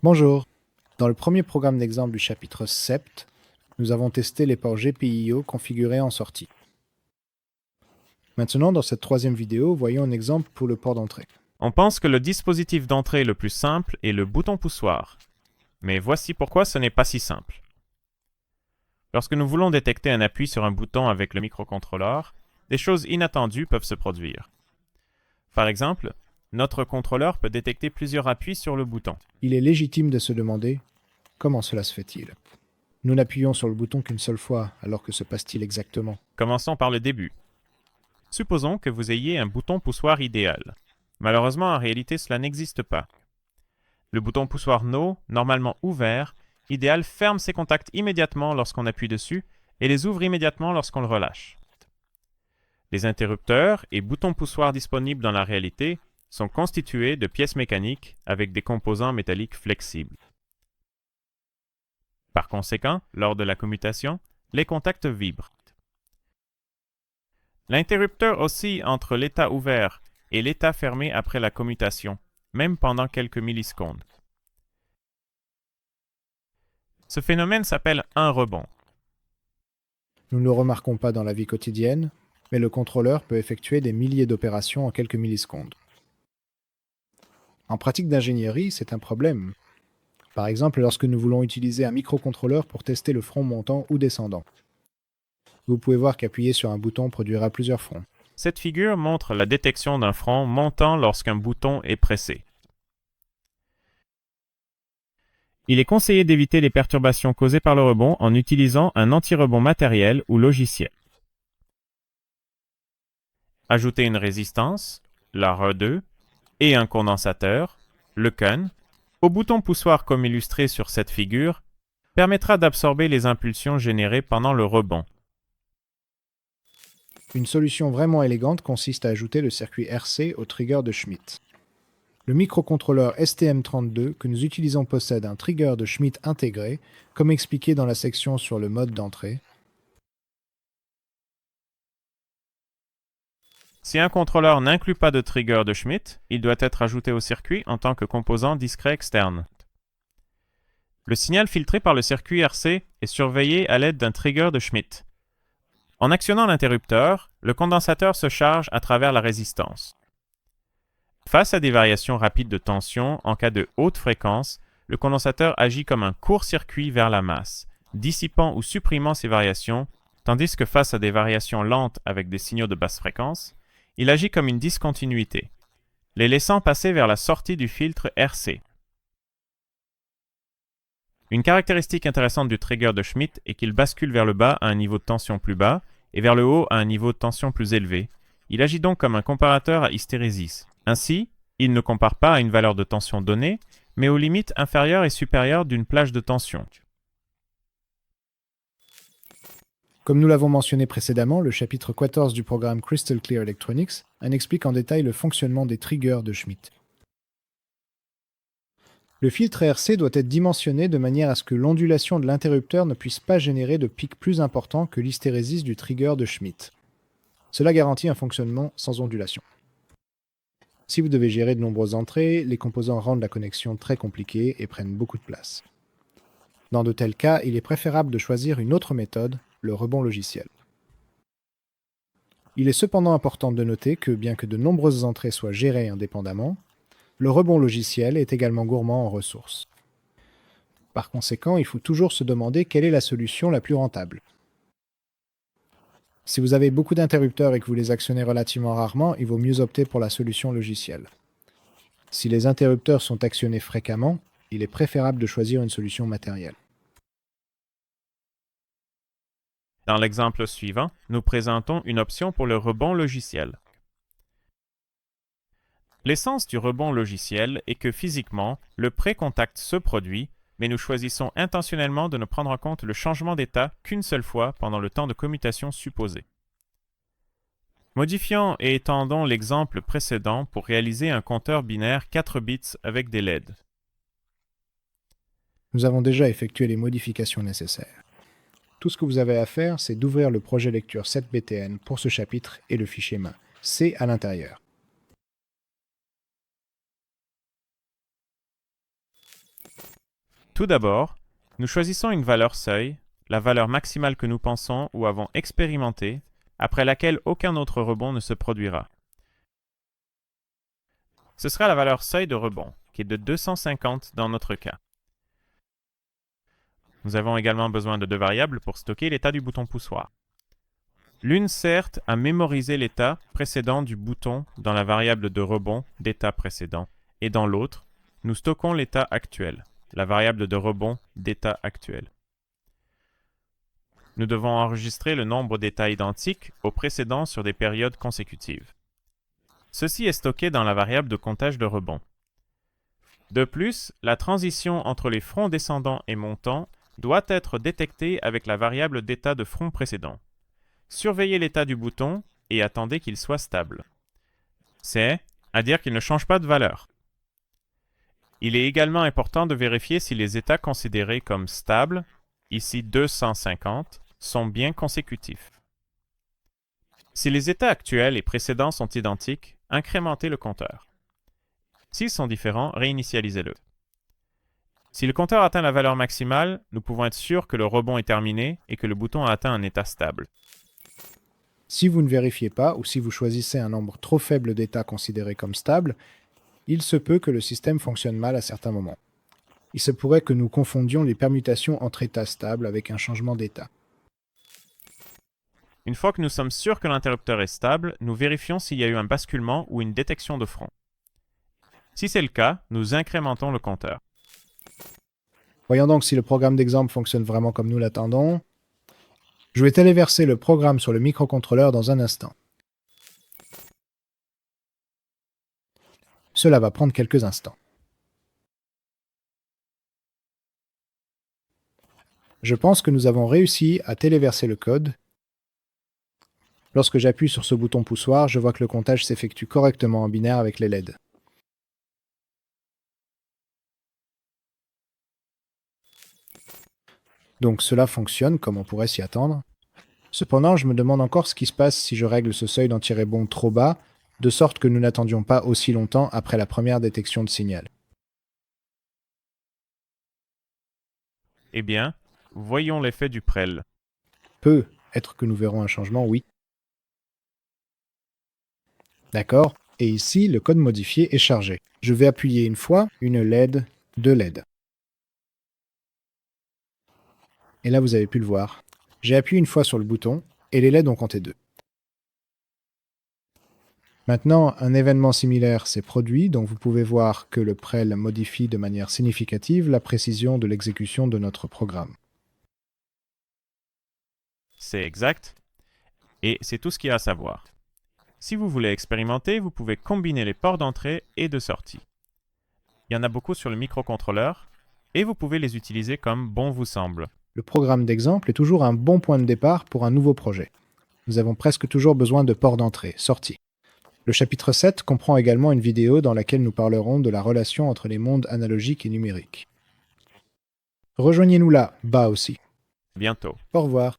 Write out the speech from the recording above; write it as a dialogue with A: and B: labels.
A: Bonjour. Dans le premier programme d'exemple du chapitre 7, nous avons testé les ports GPIO configurés en sortie. Maintenant, dans cette troisième vidéo, voyons un exemple pour le port d'entrée.
B: On pense que le dispositif d'entrée le plus simple est le bouton poussoir. Mais voici pourquoi ce n'est pas si simple. Lorsque nous voulons détecter un appui sur un bouton avec le microcontrôleur, des choses inattendues peuvent se produire. Par exemple, notre contrôleur peut détecter plusieurs appuis sur le bouton.
A: Il est légitime de se demander comment cela se fait-il. Nous n'appuyons sur le bouton qu'une seule fois, alors que se passe-t-il exactement?
B: Commençons par le début. Supposons que vous ayez un bouton poussoir idéal. Malheureusement, en réalité, cela n'existe pas. Le bouton poussoir No, normalement ouvert, idéal ferme ses contacts immédiatement lorsqu'on appuie dessus et les ouvre immédiatement lorsqu'on le relâche. Les interrupteurs et boutons poussoirs disponibles dans la réalité sont constitués de pièces mécaniques avec des composants métalliques flexibles. Par conséquent, lors de la commutation, les contacts vibrent. L'interrupteur oscille entre l'état ouvert et l'état fermé après la commutation, même pendant quelques millisecondes. Ce phénomène s'appelle un rebond.
A: Nous ne le remarquons pas dans la vie quotidienne, mais le contrôleur peut effectuer des milliers d'opérations en quelques millisecondes. En pratique d'ingénierie, c'est un problème. Par exemple, lorsque nous voulons utiliser un microcontrôleur pour tester le front montant ou descendant. Vous pouvez voir qu'appuyer sur un bouton produira plusieurs fronts.
B: Cette figure montre la détection d'un front montant lorsqu'un bouton est pressé. Il est conseillé d'éviter les perturbations causées par le rebond en utilisant un anti-rebond matériel ou logiciel. Ajouter une résistance, la RE2, et un condensateur, le CON, au bouton poussoir comme illustré sur cette figure, permettra d'absorber les impulsions générées pendant le rebond.
A: Une solution vraiment élégante consiste à ajouter le circuit RC au trigger de Schmitt. Le microcontrôleur STM32 que nous utilisons possède un trigger de Schmitt intégré, comme expliqué dans la section sur le mode d'entrée.
B: Si un contrôleur n'inclut pas de trigger de Schmitt, il doit être ajouté au circuit en tant que composant discret externe. Le signal filtré par le circuit RC est surveillé à l'aide d'un trigger de Schmitt. En actionnant l'interrupteur, le condensateur se charge à travers la résistance. Face à des variations rapides de tension en cas de haute fréquence, le condensateur agit comme un court-circuit vers la masse, dissipant ou supprimant ces variations, tandis que face à des variations lentes avec des signaux de basse fréquence, il agit comme une discontinuité, les laissant passer vers la sortie du filtre RC. Une caractéristique intéressante du trigger de Schmitt est qu'il bascule vers le bas à un niveau de tension plus bas et vers le haut à un niveau de tension plus élevé. Il agit donc comme un comparateur à hystérésis. Ainsi, il ne compare pas à une valeur de tension donnée, mais aux limites inférieures et supérieures d'une plage de tension.
A: Comme nous l'avons mentionné précédemment, le chapitre 14 du programme Crystal Clear Electronics en explique en détail le fonctionnement des triggers de Schmitt. Le filtre RC doit être dimensionné de manière à ce que l'ondulation de l'interrupteur ne puisse pas générer de pic plus important que l'hystérésis du trigger de Schmitt. Cela garantit un fonctionnement sans ondulation. Si vous devez gérer de nombreuses entrées, les composants rendent la connexion très compliquée et prennent beaucoup de place. Dans de tels cas, il est préférable de choisir une autre méthode, le rebond logiciel. Il est cependant important de noter que, bien que de nombreuses entrées soient gérées indépendamment, le rebond logiciel est également gourmand en ressources. Par conséquent, il faut toujours se demander quelle est la solution la plus rentable. Si vous avez beaucoup d'interrupteurs et que vous les actionnez relativement rarement, il vaut mieux opter pour la solution logicielle. Si les interrupteurs sont actionnés fréquemment, il est préférable de choisir une solution matérielle.
B: Dans l'exemple suivant, nous présentons une option pour le rebond logiciel. L'essence du rebond logiciel est que physiquement, le pré-contact se produit, mais nous choisissons intentionnellement de ne prendre en compte le changement d'état qu'une seule fois pendant le temps de commutation supposé. Modifions et étendons l'exemple précédent pour réaliser un compteur binaire 4 bits avec des LED.
A: Nous avons déjà effectué les modifications nécessaires. Tout ce que vous avez à faire, c'est d'ouvrir le projet lecture 7btn pour ce chapitre et le fichier main C à l'intérieur.
B: Tout d'abord, nous choisissons une valeur seuil, la valeur maximale que nous pensons ou avons expérimentée, après laquelle aucun autre rebond ne se produira. Ce sera la valeur seuil de rebond, qui est de 250 dans notre cas. Nous avons également besoin de deux variables pour stocker l'état du bouton poussoir. L'une sert à mémoriser l'état précédent du bouton dans la variable de rebond d'état précédent, et dans l'autre, nous stockons l'état actuel, la variable de rebond d'état actuel. Nous devons enregistrer le nombre d'états identiques au précédent sur des périodes consécutives. Ceci est stocké dans la variable de comptage de rebond. De plus, la transition entre les fronts descendants et montants doit être détectée avec la variable d'état de front précédent. Surveillez l'état du bouton et attendez qu'il soit stable. C'est-à-dire qu'il ne change pas de valeur. Il est également important de vérifier si les états considérés comme stables, ici 250, sont bien consécutifs. Si les états actuels et précédents sont identiques, incrémentez le compteur. S'ils sont différents, réinitialisez-le. Si le compteur atteint la valeur maximale, nous pouvons être sûrs que le rebond est terminé et que le bouton a atteint un état stable.
A: Si vous ne vérifiez pas ou si vous choisissez un nombre trop faible d'états considérés comme stables, il se peut que le système fonctionne mal à certains moments. Il se pourrait que nous confondions les permutations entre états stables avec un changement d'état.
B: Une fois que nous sommes sûrs que l'interrupteur est stable, nous vérifions s'il y a eu un basculement ou une détection de front. Si c'est le cas, nous incrémentons le compteur.
A: Voyons donc si le programme d'exemple fonctionne vraiment comme nous l'attendons. Je vais téléverser le programme sur le microcontrôleur dans un instant. Cela va prendre quelques instants. Je pense que nous avons réussi à téléverser le code. Lorsque j'appuie sur ce bouton poussoir, je vois que le comptage s'effectue correctement en binaire avec les LED. Donc cela fonctionne comme on pourrait s'y attendre. Cependant, je me demande encore ce qui se passe si je règle ce seuil d'anti-rebond trop bas, de sorte que nous n'attendions pas aussi longtemps après la première détection de signal.
B: Eh bien, voyons l'effet du prel.
A: Peut être que nous verrons un changement, oui. D'accord. Et ici, le code modifié est chargé. Je vais appuyer une fois, une LED, deux LED. Et là, vous avez pu le voir. J'ai appuyé une fois sur le bouton, et les LED ont compté 2. Maintenant, un événement similaire s'est produit, donc vous pouvez voir que le prel modifie de manière significative la précision de l'exécution de notre programme.
B: C'est exact. Et c'est tout ce qu'il y a à savoir. Si vous voulez expérimenter, vous pouvez combiner les ports d'entrée et de sortie. Il y en a beaucoup sur le microcontrôleur, et vous pouvez les utiliser comme bon vous semble.
A: Le programme d'exemple est toujours un bon point de départ pour un nouveau projet. Nous avons presque toujours besoin de ports d'entrée, sortie. Le chapitre 7 comprend également une vidéo dans laquelle nous parlerons de la relation entre les mondes analogiques et numériques. Rejoignez-nous là, bas aussi.
B: Bientôt.
A: Au revoir.